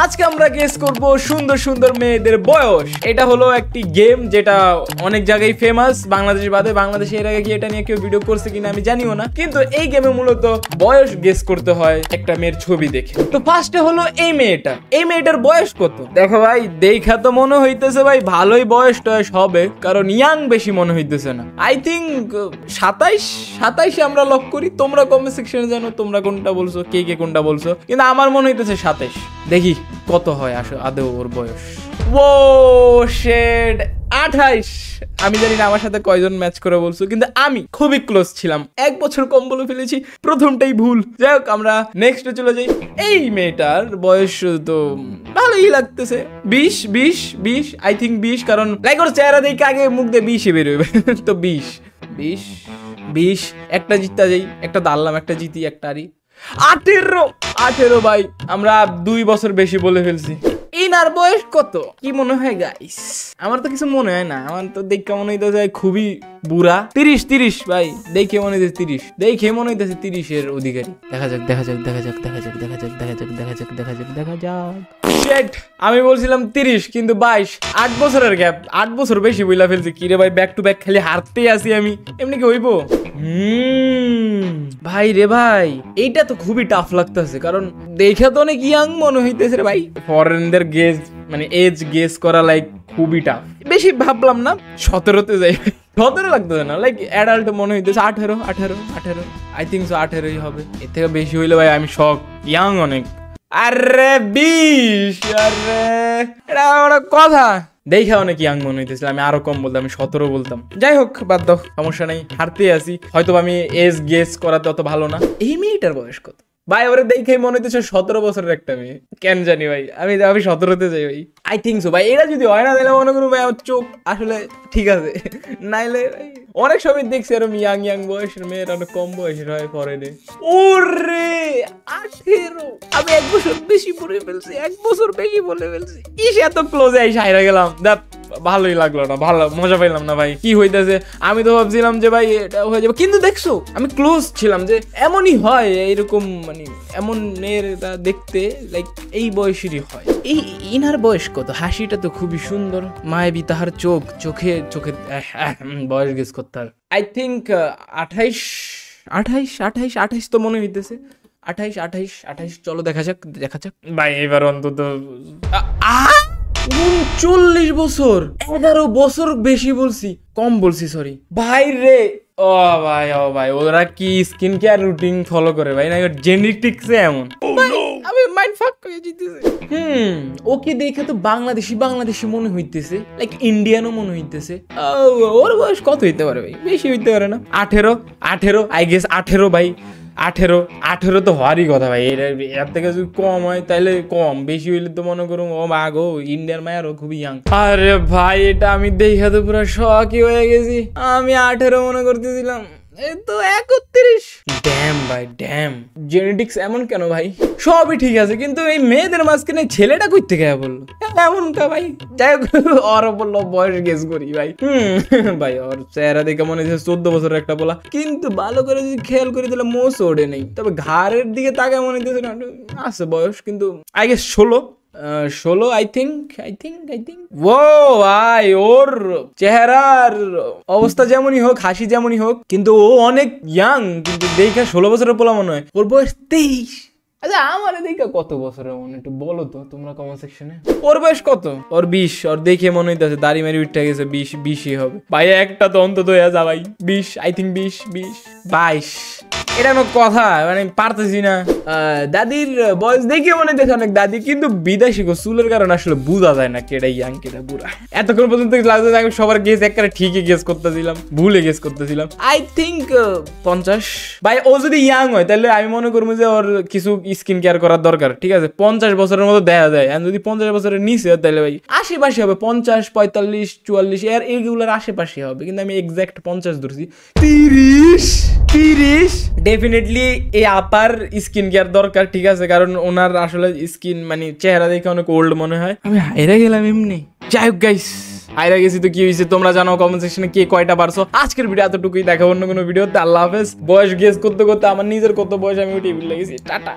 আজকে আমরা গেস করব সুন্দর সুন্দর মেয়েদের বয়স। এটা হলো একটি গেম যেটা অনেক জায়গায় ফেমাস, বাংলাদেশ বাদে। বাংলাদেশে এর আগে কি এটা নিয়ে কেউ ভিডিও করছে কিনা আমি জানিও না, কিন্তু এই গেমে মূলত বয়স গেস করতে হয় একটা মেয়ের ছবি দেখে। তো ফার্স্টে হলো এই মেয়েটার বয়স কত? দেখো ভাই, দেখা তো মনে হইতেছে ভাই ভালোই বয়স টয়স হবে, কারণ ইয়াং বেশি মনে হইতেছে না। আই থিঙ্ক 27 আমরা লক করি। তোমরা কমেন্ট সেকশনে জানো তোমরা কোনটা বলছো, কে কোনটা বলছো, কিন্তু আমার মনে হইতেছে 27। দেখি কত হয় আসলে আদৌ ওর বয়স। ও শেড 28। আমি জানি না আমার সাথে কয়জন ম্যাচ করে বলছো, কিন্তু আমি খুবই ক্লোজ ছিলাম। 1 বছর কম বলে ফেলেছি, প্রথমটাই ভুল। যাই হোক, আমরা নেক্সটে চলে যাই। এই মেয়েটার বয়স তো ভালোই লাগতেছে, 20 আই থিঙ্ক 20, কারণ লাইক ওর চেহারা দেখে আগে মুখ দিয়ে 20 বেরোবে। তো 20 একটা জিততে যাই, একটা দাঁড়লাম, একটা জিতি, একটা আরি। 18 ভাই, আমরা 2 বছর বেশি বলে ফেলছি। ইনার বয়স কত কি মনে হয় গাইস? আমার তো কিছু মনে হয় না, আমার তো দেখে মনে হইতেছে খুবই বুড়া। 30 ভাই, দেখে মনে হইতেছে 30 এর অধিকারী। দেখা যাক। আমি বলছিলাম 30, কিন্তু 22, 8 বছরের গ্যাপ, 8 বছর বেশি বইলা ফেলছি। কিরে ভাই, ব্যাক টু ব্যাক খালি হারতেই আসি আমি, এমনি কি হইব? ভাই রে ভাই, এইটা তো খুবই টাফ লাগতেছে, কারণ দেখে তো অনেক ইয়াং মনে হইতেছে রে ভাই। ফরেনদের গেস মানে এজ গেস করা লাইক খুবই টাফ। বেশি ভাবলাম না, 17তে যাই। 17 লাগতেছে না, লাইক অ্যাডাল্ট মনে হইতেছে। 18 আই থিঙ্ক সো 18ই হবে। এর থেকে বেশি হইলে ভাই আমি শক, ইয়াং অনেক। আরে 20, আরে এটা আমার কথা দেখে অনেক ইয়াং মনে হইতেছিল। আমি আরো কম বলতাম, আমি 17 বলতাম। যাই হোক, বাদ দাও, সমস্যা নেই, হারতে আসি। হয়তো আমি এজ গেস করাতে অত ভালো না। এই মেয়েটার বয়স কত ভাই? ওরে দেখেই মনে হইতেছে 17 বছরের একটা মেয়ে। কেন জানি ভাই, আমি 17তে যাই ভাই। আই থিঙ্ক সো ভাই। এটা যদি হয় না তাহলে মনে করুন ভাই আমার চোখ আসলে ঠিক আছে, নাইলে ভাই অনেক সময় দেখছি এরকম ইয়াং বয়সের মেয়ের অনেক কম বয়সের হয় ফরেনে। ওরে 18, আমি 1 বছর বেশি পড়ে ফেলছি, 1 বছর বেশি বলে ফেলছি। এত ক্লোজে আইসা হাইরা গেলাম। ভালোই লাগলো না, ভালো মজা পাইলাম না ভাই। কি হইতেছে, আমি তো ভাবছিলাম যে ভাই এটা হয়ে যাবে, কিন্তু দেখছো আমি ক্লোজ ছিলাম যে এমনই হয়, এইরকম মানে এমন মেয়ের দেখতে লাইক এই বয়সেরই হয়। এই ইনার বয়স কত? হাসিটা তো খুবই সুন্দর, মায়াবী তাহার চোখে বয়স গেস করতে হবে। আই থিঙ্ক 28 তো মনে হইতেছে। 28। চলো দেখা যাক ভাই। এবার অন্তত 39 বছর। 11 বছর বেশি বলছি, কম বলছি, সরি ভাই রে। ও ভাই ওরা কি স্কিন কেয়ার রুটিন ফলো করে ভাই, না জেনেটিক্সে এমন? আমি মাইন্ড ফাক হয়ে যেতেছে। ওকে দেখে তো বাংলাদেশি মনে হইতেছে, লাইক ইন্ডিয়ানও মনে হইতেছে। ওর বয়স কত হইতে পারে ভাই? বেশি হইতে পারে না? 18 আই গেস 18 ভাই। 18 তো হওয়ারই কথা ভাই। এর থেকে যদি কম হয় তাহলে কম, বেশি হইলে তো মনে করুন ও মাগো ইন্ডিয়ান মায়েরও খুবই ইয়াং। আরে ভাই, এটা আমি দেখে তো পুরো শকই হয়ে গেছি। আমি 18 মনে করতেছিলাম, এই তো 31। ড্যাম ভাই, ড্যাম। জেনেটিক্স এমন কেন ভাই? সবই ঠিক আছে, কিন্তু এই মেয়েদের মাঝখানে ছেলেটা কই থেকে বললো এমনটা ভাই? যাই হোক, ওর বললো বয়স গেস করি ভাই। ভাই ওর চেহারা দেখে মনে হচ্ছে 14 বছরের একটা বলা, কিন্তু ভালো করে যদি খেয়াল করে দিলে মোষ ওঠে নেই। তবে ঘাড়ের দিকে তাকে মনে হচ্ছে না আছে বয়স, কিন্তু আই গেস 16 আই থিঙ্ক। ও ভাই, ওর চেহারার অবস্থা যেমনই হোক, হাসি যেমনই হোক, কিন্তু ও অনেক ইয়াং, কিন্তু দেখে 16 বছরের পোলা মনে হয়। ওর বয়স 23। আচ্ছা, আমার দেখে কত বছরের মনে একটু বলো তো তোমরা কমেন্ট সেকশনে। ওর বয়স কত? ওর 20। ওর দেখে মনে হইতেছে দাড়ি মারি উঠে গেছে, 20ই হবে ভাই। একটা তো অন্তত হয়ে যা ভাই। 20 আই থিঙ্ক 20 22। এটা কোনো কথা মানে পারতেছি না। দাদির বয়স দেখে মনে দেখে অনেক দাদি, কিন্তু বিদেশি চুলের কারণে আসলে বোঝা যায় না কেডা ইয়াং কেডা বুড়া। এতক্ষণ পর্যন্ত লাগছে আমি সবার গেস একবারে ঠিকই গেস করতেছিলাম, ভুলে গেস করতেছিলাম। আই থিঙ্ক 50 ভাই। ও যদি ইয়াং হয় তাহলে আমি মনে করবো যে ওর কিছু স্কিন কেয়ার করার দরকার, ঠিক আছে? 50 বছরের মতো দেখা যায়। আর যদি 50 বছরের নিচে তাহলে ভাই আশেপাশে হবে, 50, 45, 44 এর এইগুলোর আশেপাশে হবে, কিন্তু আমি এক্সাক্ট 50 ধরছি। 30 ডেফিনেটলি এই আপার স্কিন কেয়ার দরকার, ঠিক আছে? কারণ ওনার আসলে স্কিন মানে চেহারা দেখে অনেক ওল্ড মনে হয়। আমি হাইরা গেলাম এমনি। যাই হোক গাইস, হাইরা গেছি তো কি হয়েছে তোমরা জানাও কমেন্ট সেকশনে কে কয়টা পারছো। আজকের ভিডিও এতটুকুই, দেখা অন্য কোনো ভিডিওতে। আল্লাহ হাফেজ। বয়স গেস করতে করতে আমার নিজের কত বয়স আমি টেবিল লেগেছি। টাটা।